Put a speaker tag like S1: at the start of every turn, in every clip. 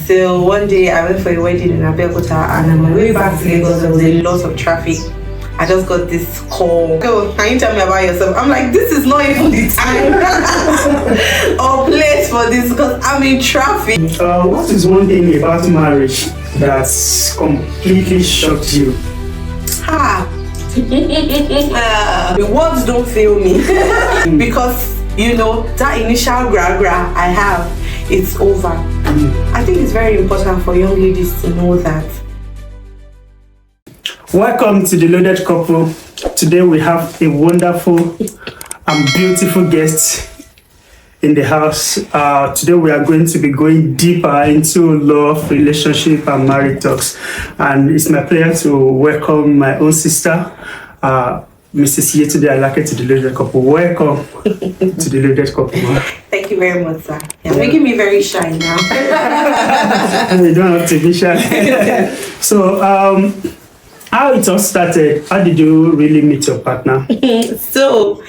S1: So one day I went for a wedding in Abeokuta, and on my way back to Lagos, there was a lot of traffic. I just got this call. Go, can you tell me about yourself? I'm like, this is not even the time or place for this because I'm in traffic.
S2: What is one thing about marriage that's completely shocked you?
S1: The words don't fail me because that initial gra I have, it's over. I think it's very important for young ladies to know that.
S2: Welcome to the Loaded Couple. Today we have a wonderful and beautiful guest in the house. Today we are going to be going deeper into love, relationship and marriage talks. And it's my pleasure to welcome my own sister, Mrs. Yetunde Alake, to the Loaded Couple. Welcome to the Loaded Couple.
S1: Thank you very much, sir. You're making me very shy now.
S2: You don't have to be shy. So, how it all started? How did you really meet your partner?
S1: So,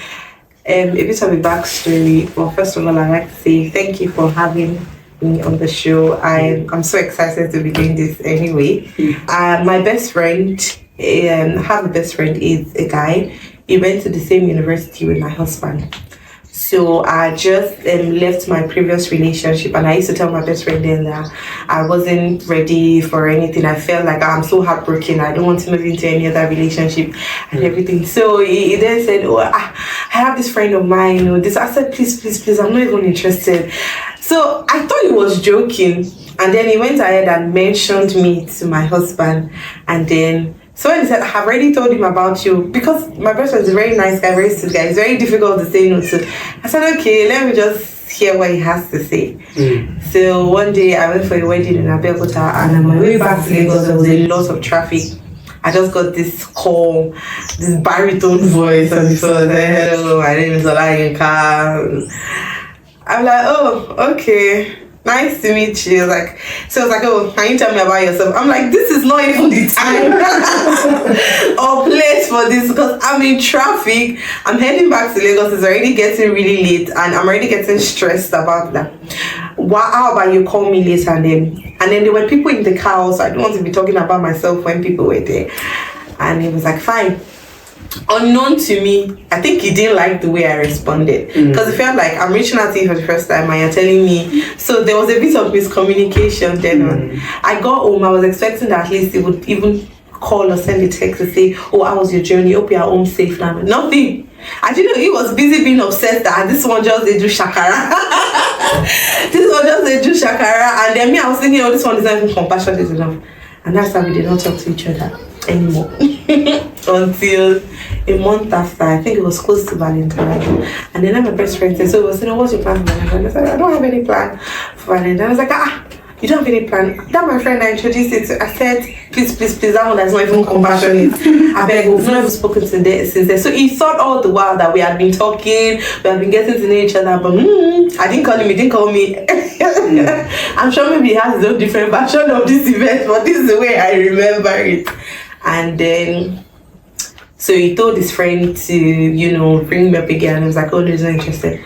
S1: a bit of a backstory. Well, first of all, I'd like to say thank you for having me on the show. I'm so excited to be doing this anyway. My best friend, have a best friend, is a guy. He went to the same university with my husband. So I just left my previous relationship, and I used to tell my best friend then that I wasn't ready for anything. I felt like I'm so heartbroken. I don't want to move into any other relationship and everything. So he then said, "Oh, I have this friend of mine. This." I said, "Please, I'm not even interested." So I thought he was joking, and then he went ahead and mentioned me to my husband, and then. So when he said, I have already told him about you, because my best friend is a very nice guy, very sweet guy. It's very difficult to say no to. I said, okay, let me just hear what he has to say. So one day I went for a wedding in Abeokuta, and on my way back to Lagos, there was a lot of traffic. I just got this call, this baritone voice, and he said, hello, my name is Olayinka. I'm like, oh, okay. Nice to meet you. So I was like, oh, can you tell me about yourself? I'm like, this is not even the time or place for this because I'm in traffic. I'm heading back to Lagos. It's already getting really late, and I'm already getting stressed about that. How about you call me later? And then there were people in the car, so I don't want to be talking about myself when people were there. And he was like, fine. Unknown to me, I think he didn't like the way I responded because it felt like I'm reaching out to you for the first time and you're telling me. So there was a bit of miscommunication then on. I got home, I was expecting that at least he would even call or send a text to say, oh, how was your journey? Hope you're home safe now. Nothing. I didn't know he was busy being obsessed that this one just they do shakara. This one just they do shakara. And then me, I was thinking, oh, this one is not even compassionate enough. And that's why we did not talk to each other anymore until a month after. I think it was close to Valentine. And then my best friend said, so what's your plan for Valentine? I said, I don't have any plan for Valentine. I was like, you don't have any plan? That my friend I introduced it to, I said, please, that one that's not even compassionate. I beg, we've not even spoken since then. So he thought all the while that we had been talking, we had been getting to know each other, but I didn't call him, he didn't call me. I'm sure maybe he has his own different version of this event, but this is the way I remember it. And then, so he told his friend to, bring me up again. I was like, oh, no, he's not interested.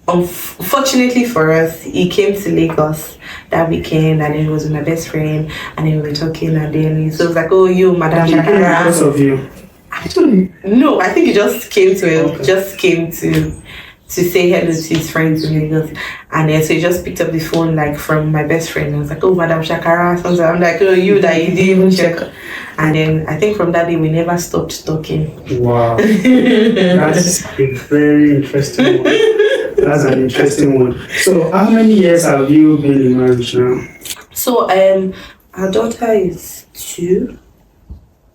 S1: Unfortunately for us, he came to Lagos that weekend, and then he was with my best friend, and then we were talking, and then so it was like, oh, you, Madam Shakara.
S2: Because of you?
S1: I don't know. I think he just came to say hello to his friends in Lagos. And then so he just picked up the phone from my best friend. I was like, oh, Madam Shakara. So I'm like, oh, you that you didn't even check. And then I think from that day we never stopped talking.
S2: Wow. That's a very interesting one. That's an interesting one. So how many years have you been in marriage now?
S1: So our daughter is 2.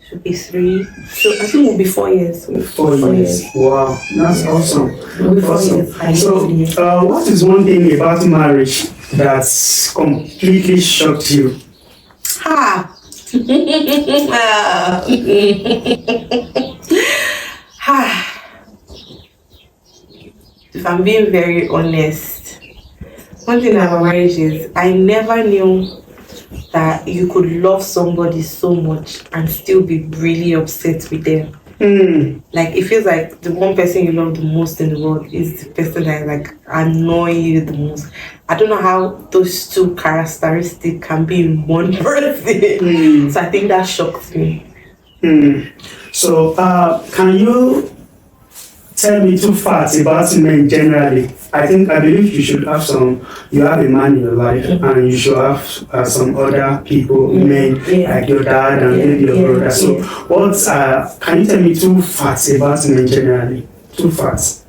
S1: Should be 3. So I think we'll be 4 years.
S2: 4 years. Wow, that's awesome.
S1: Awesome.
S2: So, what is one thing about marriage that's completely shocked you?
S1: If I'm being very honest, one thing about marriage is I never knew that you could love somebody so much and still be really upset with them. Like it feels like the one person you love the most in the world is the person that like annoying you the most. I don't know how those two characteristics can be in one person. So I think that shocked me.
S2: So, can you tell me two facts about men generally? I believe you should have some. You have a man in your life, and you should have some other people, men like your dad and maybe your brother. So, can you tell me two facts about men generally? Two facts.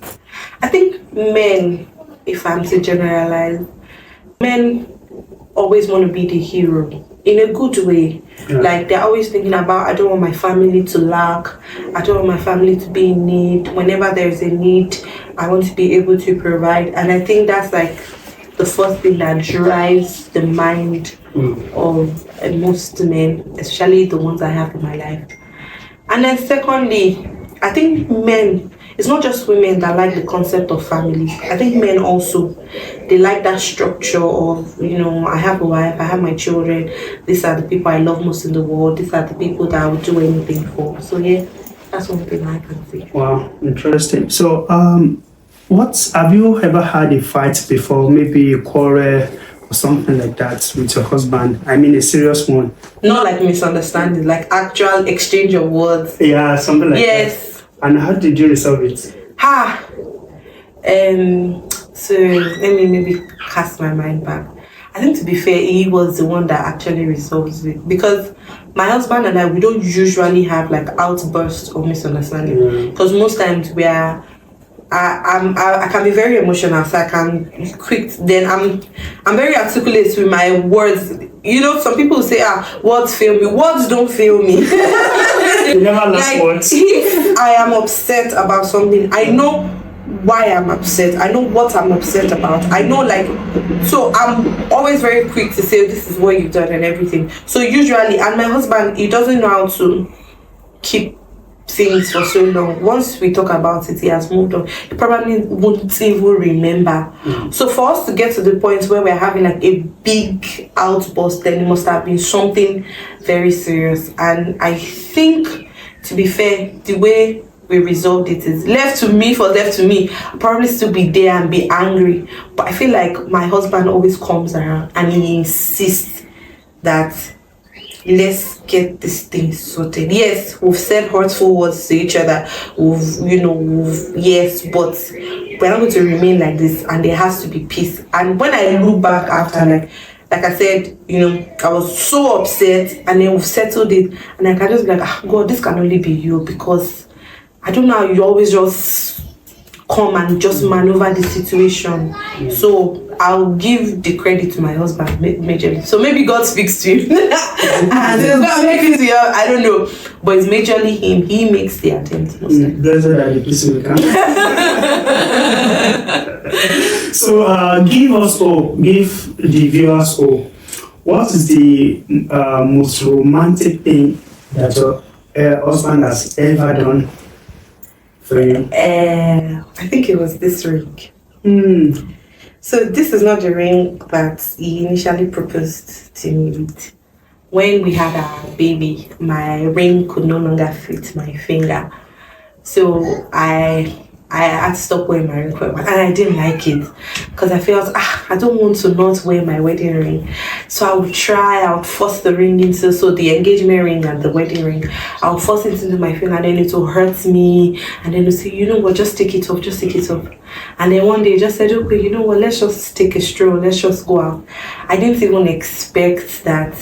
S1: I think men, if I'm to generalize, men always want to be the hero in a good way. Like they're always thinking about, I don't want my family to lack, I don't want my family to be in need. Whenever there's a need, I want to be able to provide. And I think that's like the first thing that drives the mind of most men, especially the ones I have in my life. And then secondly, I think men, it's not just women that like the concept of family. I think men also, they like that structure of, I have a wife, I have my children, these are the people I love most in the world, these are the people that I would do anything for. So yeah, that's one thing I can say.
S2: Wow, interesting. So have you ever had a fight before, maybe a quarrel or something like that with your husband? I mean a serious one.
S1: Not like misunderstanding, like actual exchange of words.
S2: Yeah, something like that.
S1: Yes.
S2: And how did you resolve it?
S1: So let me maybe cast my mind back. I think to be fair, he was the one that actually resolves it, because my husband and I, we don't usually have like outbursts or misunderstanding, because most times we are I can be very emotional, so I can quick. Then I'm very articulate with my words. Some people say, words fail me. Words don't fail me.
S2: You never like words.
S1: If I am upset about something, I know why I'm upset. I know what I'm upset about. I know, so I'm always very quick to say, this is what you've done and everything. So usually, and my husband, he doesn't know how to keep things for so long. Once we talk about it, he has moved on. He probably won't even remember. So for us to get to the point where we're having like a big outburst, then it must have been something very serious. And I think, to be fair, the way we resolved it is left to me. I'll probably still be there and be angry. But I feel like my husband always comes around and he insists that let's get this thing sorted. Yes, we've said hurtful words to each other. Yes, but we're not going to remain like this, and there has to be peace. And when I look back after, like I said, I was so upset, and then we've settled it, and I can just be like, God, this can only be you, because I don't know how you always just come and just maneuver the situation. So I'll give the credit to my husband majorly. So maybe God speaks to him. And it's not making to you, I don't know. But it's majorly him. He makes the attempt.
S2: Blessed are the peacemaker. So give the viewers hope. What is the most romantic thing that your husband has ever done for you?
S1: I think it was this ring. So this is not the ring that he initially proposed to me with. When we had our baby, my ring could no longer fit my finger. So I had to stop wearing my ring, and I didn't like it, because I felt I don't want to not wear my wedding ring. So I would force the ring into, so the engagement ring and the wedding ring, I would force it into my finger, and then it will hurt me, and then you say, what, just take it off. And then one day I just said, okay, let's just take a stroll, let's just go out. I didn't even expect that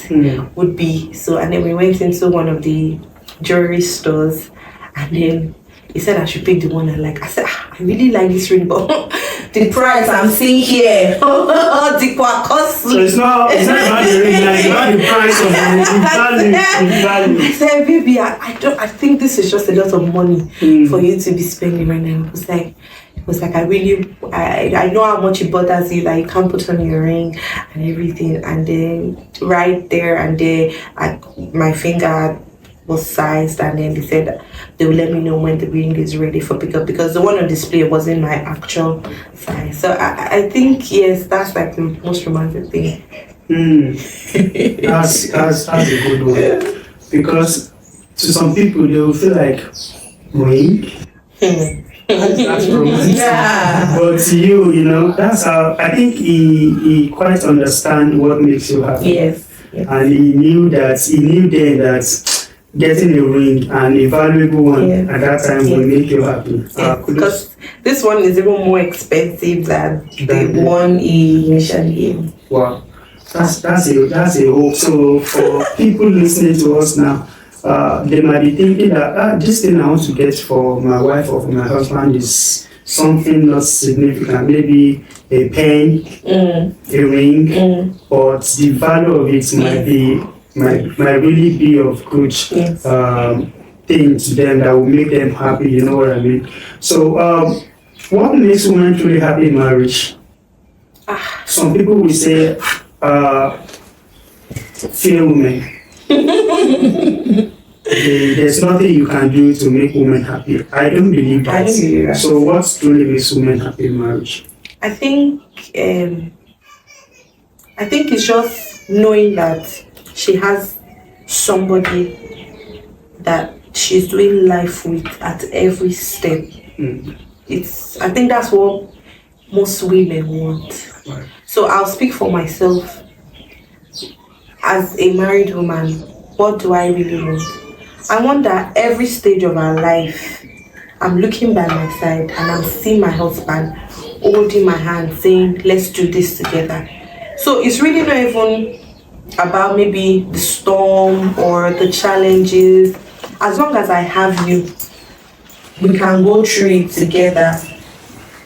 S1: would be so. And then we went into one of the jewelry stores, and then he said I should pick the one I like. I said, I really like this ring, but the price I'm seeing here, the cost.
S2: So it's not about the ring, it's about the price of the value.
S1: I said, baby, I think this is just a lot of money for you to be spending right now. It was like I know how much it bothers you that you can't put on your ring and everything. And then right there and there, my finger was sized, and then they said they will let me know when the ring is ready for pickup, because the one on display wasn't my actual size. So I think, yes, that's like the most romantic thing.
S2: That's a good one, because to some people they will feel like ring. That's romantic.
S1: Yeah.
S2: But to you know, that's how I think he quite understand what makes you happy.
S1: Yes.
S2: And he knew then that getting a ring and a valuable one at that time will make you happy.
S1: Because this one is even more expensive than the one he initially gave.
S2: Wow. That's a hope. So for people listening to us now, they might be thinking that this thing I want to get for my wife or for my husband is something not significant, maybe a pen, a ring, but the value of it might really be of good thing to them that will make them happy. You know what I mean? So, what makes women truly happy in marriage? Some people will say, fear women. There's nothing you can do to make women happy. I don't believe that. So what truly makes women happy in marriage?
S1: I think it's just knowing that she has somebody that she's doing life with at every step. I think that's what most women want.
S2: Right.
S1: So I'll speak for myself. As a married woman, what do I really want? I want that every stage of our life, I'm looking by my side and I'm seeing my husband holding my hand saying, let's do this together. So it's really not even about maybe the storm or the challenges. As long as I have you, we can go through it together.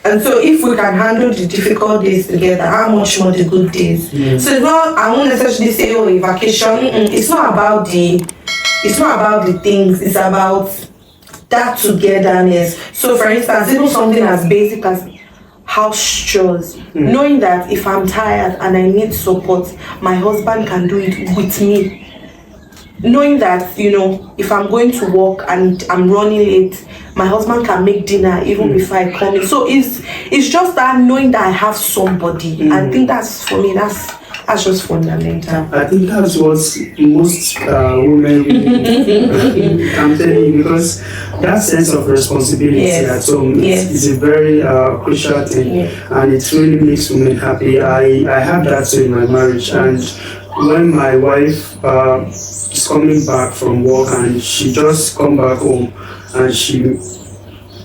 S1: And so if we can handle the difficult days together, how much more the good days? So it's not, I won't necessarily say, oh, a vacation. It's not about the things, it's about that togetherness. So for instance, even something as basic as house chores, knowing that if I'm tired and I need support, my husband can do it with me. Knowing that, if I'm going to work and I'm running late, my husband can make dinner even before I come in. So it's just that knowing that I have somebody. I think that's, for me, that's just fundamental.
S2: I think that's what most women really I'm telling you, because that sense of responsibility at home is a very crucial thing, and it really makes women happy. I have that too in my marriage, and when my wife is coming back from work and she just come back home and she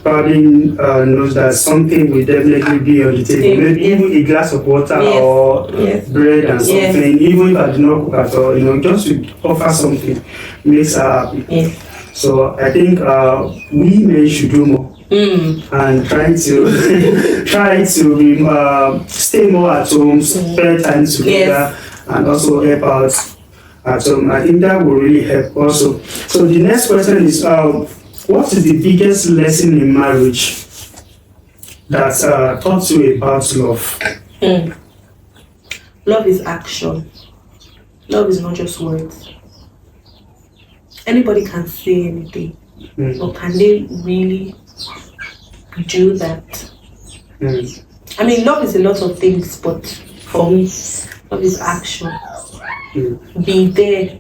S2: probably knows that something will definitely be on the table, maybe even a glass of water or bread and something, even if I do not cook at all, just to offer something makes her happy. So I think we men should do more and try to stay more at home, spend time together, and also help out at home. I think that will really help also. So the next question is, what is the biggest lesson in marriage that taught you about love?
S1: Love is action. Love is not just words. Anybody can say anything, but can they really do that? I mean, love is a lot of things, but for me, love is action. Be there,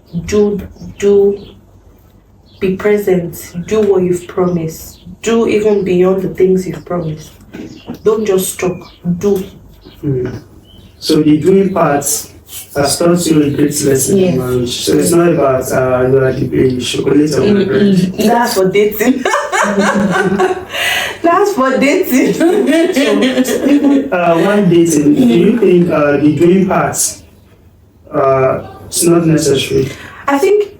S1: be present, do what you've promised, do even beyond the things you've promised. Don't just talk, do.
S2: So the doing parts has taught you a great lesson in marriage. So it's not about you are the chocolate on my bread.
S1: That's for dating. That's for dating.
S2: So, when dating, do you think the doing parts it's not necessary?
S1: I think,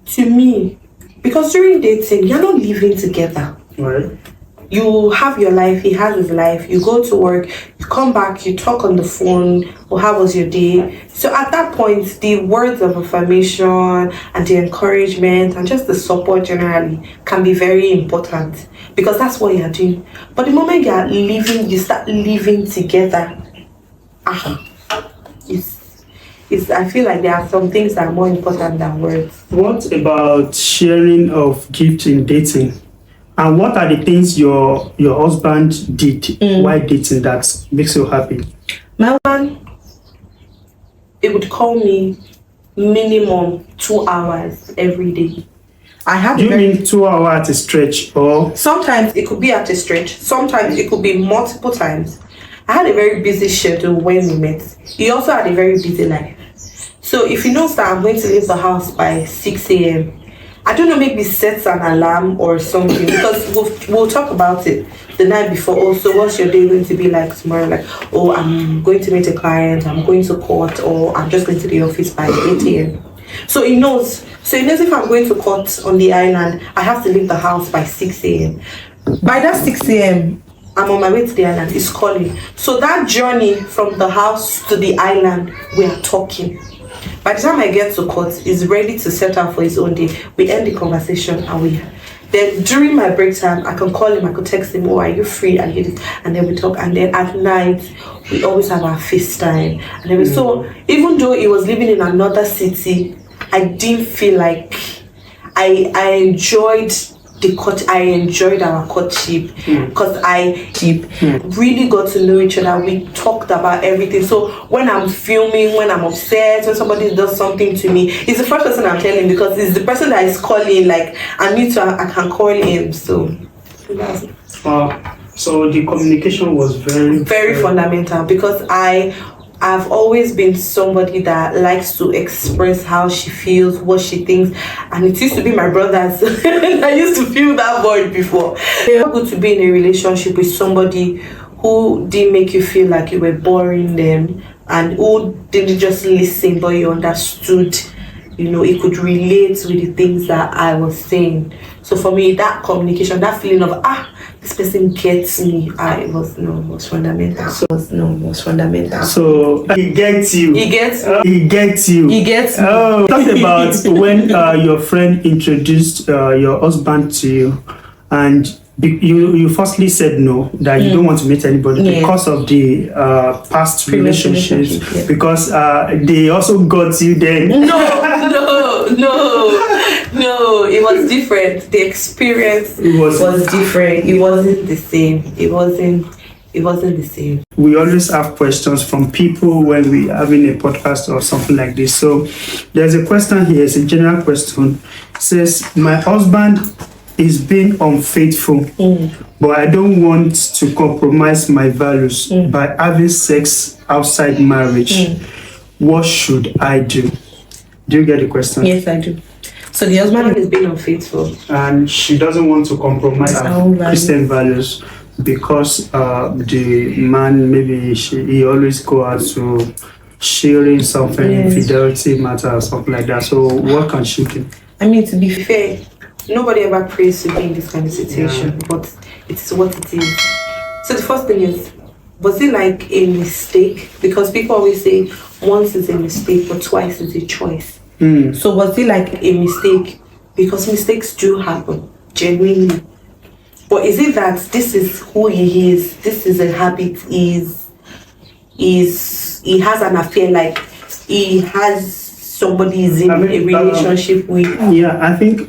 S1: to me, because during dating, you're not living together.
S2: Right.
S1: You have your life, he has his life, you go to work, you come back, you talk on the phone, or how was your day? So at that point, the words of affirmation and the encouragement and just the support generally can be very important, because that's what you're doing. But the moment you start living together, I feel like there are some things that are more important than words.
S2: What about sharing of gifts in dating? And what are the things your husband did while dating that makes you happy?
S1: My husband, it would call me minimum 2 hours every day. I had
S2: You mean 2 hours at a stretch, or
S1: sometimes it could be at a stretch, sometimes it could be multiple times. I had a very busy schedule when we met. He also had a very busy life. So if he knows that I'm going to leave the house by 6 a.m., I don't know, maybe sets an alarm or something, because we'll talk about it the night before. Also, what's your day going to be like tomorrow? Like, oh, I'm going to meet a client, I'm going to court, or I'm just going to the office by 8 a.m. So he knows. So he knows if I'm going to court on the island, I have to leave the house by 6 a.m. By that 6 a.m., I'm on my way to the island. He's calling. So that journey from the house to the island, we are talking. By the time I get to court, he's ready to set out for his own day. We end the conversation and then during my break time, I can call him, I could text him, oh, are you free? And then we talk. And then at night, we always have our FaceTime. And then so even though he was living in another city, I didn't feel like I enjoyed I enjoyed our courtship, because I really got to know each other. We talked about everything. So when I'm filming, when I'm upset, when somebody does something to me, he's the first person I'm telling, because he's the person that is calling. Like, I need to, I can call him. So
S2: so the communication was
S1: very fundamental, because I've always been somebody that likes to express how she feels, what she thinks, and it used to be my brothers. I used to feel that void before. It's good to be in a relationship with somebody who didn't make you feel like you were boring them, and who didn't just listen, but you understood. You know, it could relate with the things that I was saying. So for me, that communication, that feeling of this person gets me, it was fundamental.
S2: So he gets you.
S1: He gets me.
S2: He gets you.
S1: He gets me.
S2: Talk about when your friend introduced your husband to you, and you firstly said no, that you don't want to meet anybody because of the past relationships, because they also got you then. No, it was different. The experience was different. It wasn't the same. It wasn't the same. We always have questions from people when we are having a podcast or something like this. So there's a question here. It's a general question. It says, my husband is being unfaithful, but I don't want to compromise my values by having sex outside marriage. What should I do? Do you get the question?
S1: Yes, I do. So the husband is being unfaithful,
S2: and she doesn't want to compromise her Christian values, because the man, maybe he always go out to sharing something, infidelity matter or something like that. So what can she do?
S1: I mean, to be fair, nobody ever prays to be in this kind of situation, but it's what it is. So the first thing is, was it like a mistake? Because people always say once is a mistake, but twice is a choice. So was it like a mistake? Because mistakes do happen, genuinely. But is it that this is who he is? This is a habit. He has an affair, like he has somebody he's in a relationship with?
S2: Yeah, I think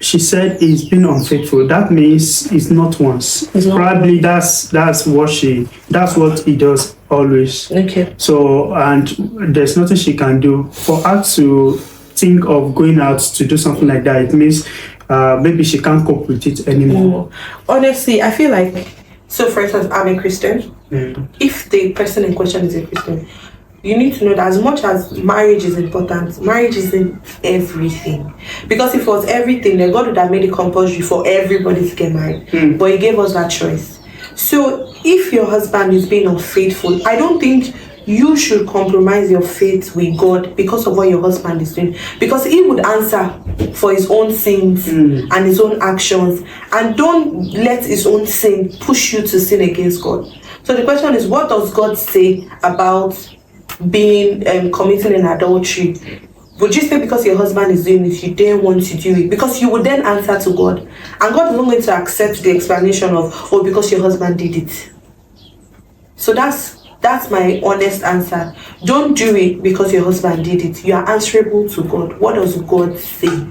S2: she said he's been unfaithful. That means it's not once. Probably that's what he does always.
S1: Okay.
S2: So, and there's nothing she can do for her to think of going out to do something like that. It means maybe she can't cope with it anymore.
S1: Honestly, I feel like, so for instance, I'm a Christian. If the person in question is a Christian, you need to know that as much as marriage is important, marriage isn't everything. Because if it was everything, then God would have made it compulsory for everybody to get married. But he gave us that choice. So if your husband is being unfaithful, I don't think you should compromise your faith with God because of what your husband is doing. Because he would answer for his own sins and his own actions. And don't let his own sin push you to sin against God. So the question is, what does God say about being committing an adultery? Would you say because your husband is doing it, you didn't want to do it? Because you would then answer to God, and God is not going to accept the explanation of, oh, because your husband did it. So that's my honest answer. Don't do it because your husband did it. You are answerable to God. What does God say?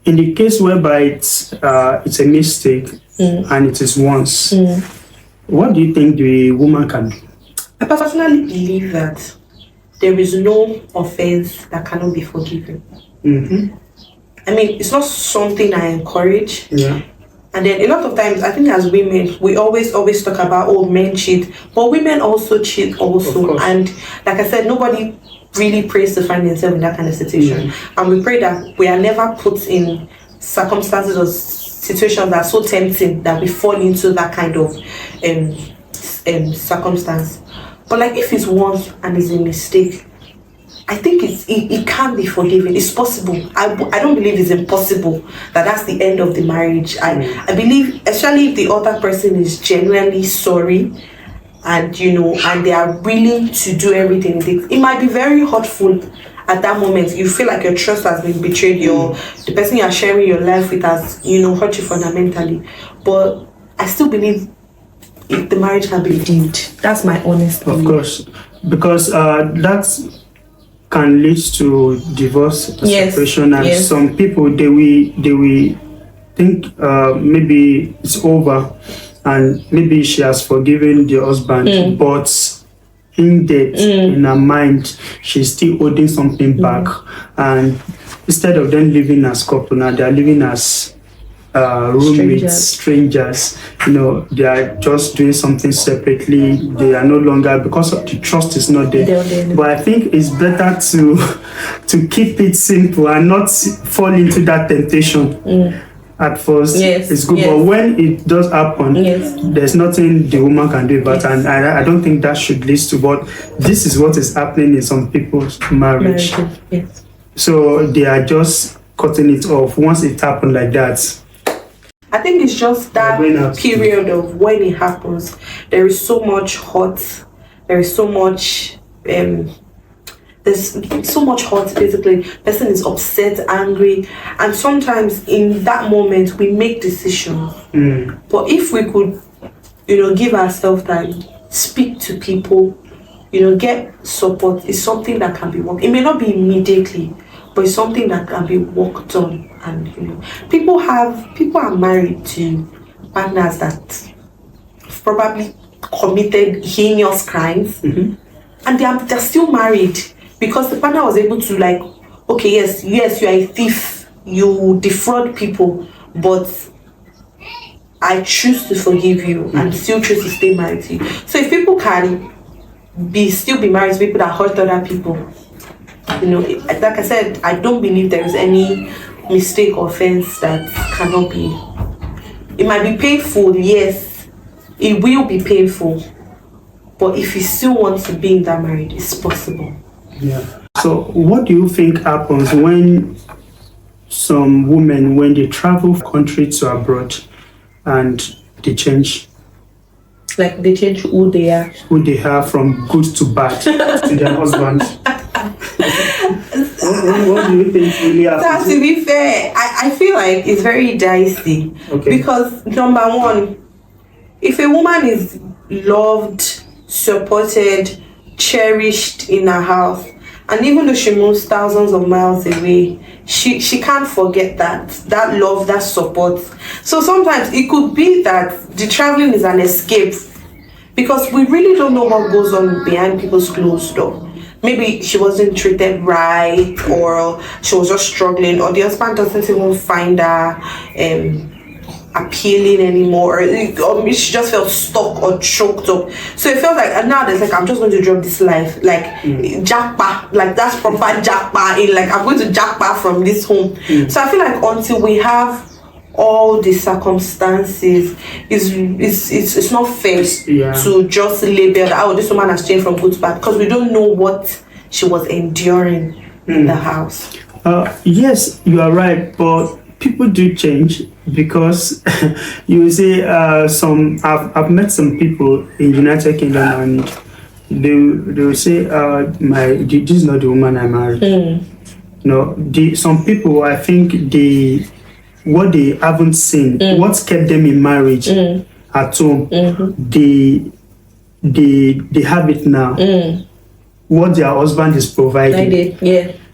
S2: In the case whereby it's a mistake and it is once, what do you think the woman can do?
S1: I personally believe that there is no offense that cannot be forgiven.
S2: Mm-hmm.
S1: I mean, it's not something I encourage.
S2: Yeah.
S1: And then a lot of times, I think as women, we always talk about, oh, men cheat, but women also cheat also. And like I said, nobody really prays to find themselves in that kind of situation. And we pray that we are never put in circumstances or situations that are so tempting that we fall into that kind of circumstance. But like if it's once and it's a mistake, I think it can be forgiven. It's possible. I don't believe it's impossible that that's the end of the marriage. I believe, especially if the other person is genuinely sorry, and and they are willing to do everything it might be very hurtful at that moment. You feel like your trust has been betrayed. The person you are sharing your life with has hurt you fundamentally. But I still believe the marriage can be redeemed. That's my honest belief.
S2: Of course, because that can lead to divorce, separation, and some people they will think maybe it's over, and maybe she has forgiven the husband, but in debt, in her mind, she's still holding something back, and instead of them living as couple, now they are living as roommates, strangers. They are just doing something separately. They are no longer, because of the trust is not there. But I think it's better to keep it simple and not fall into that temptation. At first, it's good, but when it does happen, there's nothing the woman can do about it, and I don't think that should lead to. But this is what is happening in some people's marriage. So they are just cutting it off once it happened like that.
S1: I think it's just that period of when it happens. There is so much hurt. There is so much. There's so much hurt. Basically, person is upset, angry, and sometimes in that moment we make decisions. But if we could, give ourselves time, speak to people, get support, it's something that can be worked. It may not be immediately, but it's something that can be worked on. And people are married to partners that probably committed heinous crimes, and they're still married because the partner was able to, like, okay, yes, you are a thief, you defraud people, but I choose to forgive you and still choose to stay married to you. So if people can still be married to people that hurt other people, like I said, I don't believe there is any mistake or offense that cannot be. It might be painful, yes, it will be painful, but if you still want to be in that marriage, it's possible.
S2: So what do you think happens when some women, when they travel from country to abroad, and they change?
S1: Like they change who they are
S2: from good to bad to their husband. What do you think really happens?
S1: To be fair, I feel like it's very dicey. Because number one, if a woman is loved, supported, cherished in her house, and even though she moves thousands of miles away, she can't forget that love, that support. So sometimes it could be that the traveling is an escape, because we really don't know what goes on behind people's closed door. Maybe she wasn't treated right, or she was just struggling, or the husband doesn't even find her appealing anymore, or she just felt stuck or choked up. So it felt like, and now there's like, I'm just going to drop this life, like jackpot, like that's proper jackpot, like I'm going to jackpot from this home. So I feel like until we have all the circumstances, it's not fair to just label that, oh, this woman has changed from good to bad, because we don't know what she was enduring in the house.
S2: Yes, you are right, but people do change, because you see, I've met some people in United Kingdom, and they will say, this is not the woman I married. Some people, I think what they haven't seen, what's kept them in marriage at home, they have it now. What their husband is providing,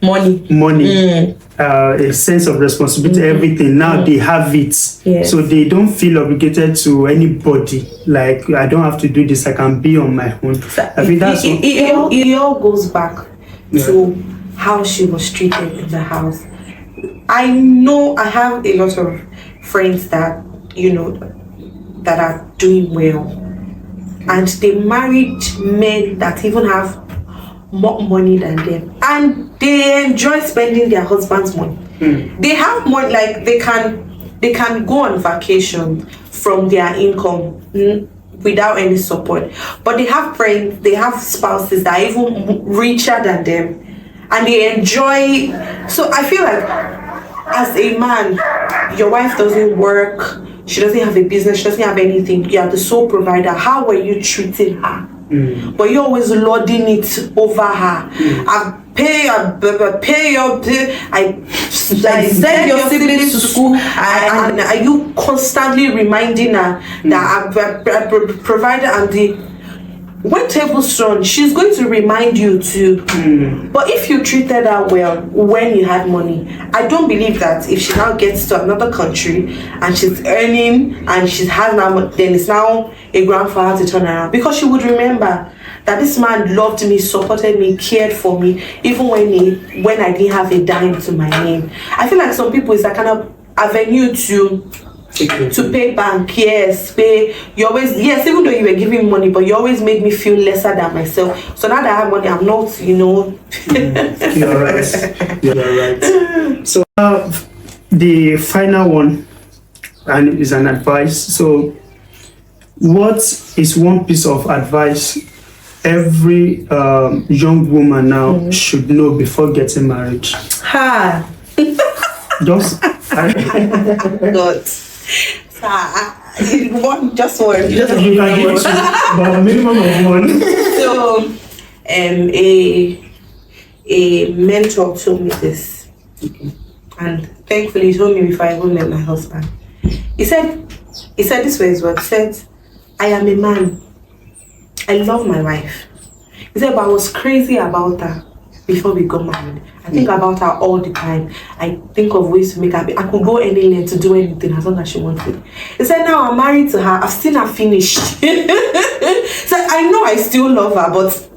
S2: money, a sense of responsibility, everything. Now they have it, so they don't feel obligated to anybody. Like, I don't have to do this; I can be on my own. I think that's
S1: it all goes back. to how she was treated in the house. I know I have a lot of friends that, that are doing well. And they married men that even have more money than them. And they enjoy spending their husband's money. They have money, like they can go on vacation from their income without any support. But they have friends, they have spouses that are even richer than them. And they enjoy. So I feel like as a man, your wife doesn't work, she doesn't have a business, she doesn't have anything, you are the sole provider. How were you treating her? But you're always lording it over her. I pay your bill, I send your siblings to school, and are you constantly reminding her that I'm provider, and when tables turn, she's going to remind you too. But if you treated her well when you had money, I don't believe that if she now gets to another country and she's earning and she has now, then it's now a ground for her to turn around, because she would remember that this man loved me, supported me, cared for me, even when I didn't have a dime to my name. I feel like some people, it's a kind of avenue to pay bank. Yes, pay. You always, yes, even though you were giving money, but you always made me feel lesser than myself. So now that I have money, I'm not,
S2: You're right. You're right. So the final one, and is an advice. So what is one piece of advice every young woman now should know before getting married? Just
S1: God. One, just one.
S2: But a minimum of one.
S1: So, a mentor told me this, and thankfully he told me before I even met my husband. He said this way as well. He said, I am a man. I love my wife. He said, but I was crazy about her before we got married. I think about her all the time. I think of ways to make her happy. I could go any length to do anything as long as she wanted. He said, now I'm married to her. I've seen her finish. So I know I still love her, but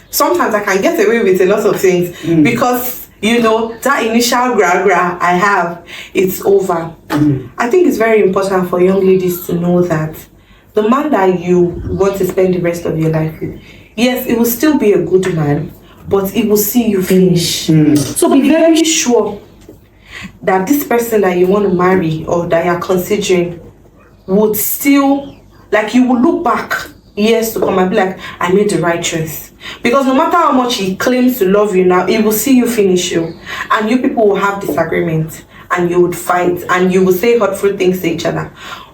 S1: sometimes I can get away with a lot of things because, that initial gra I have, it's over. I think it's very important for young ladies to know that the man that you want to spend the rest of your life with, yes, it will still be a good man, but it will see you finish. So be very sure that this person that you want to marry or that you're considering would still, like, you will look back years to come and be like, I made the right choice. Because no matter how much he claims to love you now, he will see you finish you. And you people will have disagreements and you would fight and you will say hurtful things to each other.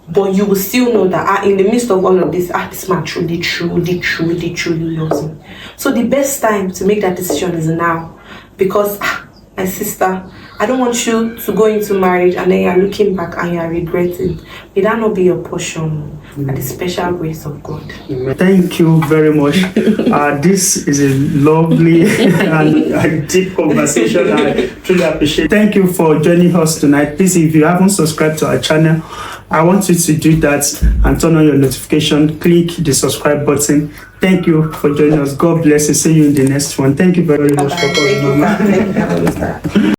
S1: But you will still know that in the midst of all of this, this man truly loves me. So the best time to make that decision is now. Because, my sister, I don't want you to go into marriage and then you're looking back and you're regretting. May that not be your portion by the special grace of God.
S2: Thank you very much. This is a lovely and a deep conversation. I truly appreciate it. Thank you for joining us tonight. Please, if you haven't subscribed to our channel, I want you to do that and turn on your notification. Click the subscribe button. Thank you for joining us. God bless you. See you in the next one. Thank you very much for coming, Mama.
S1: Thank you.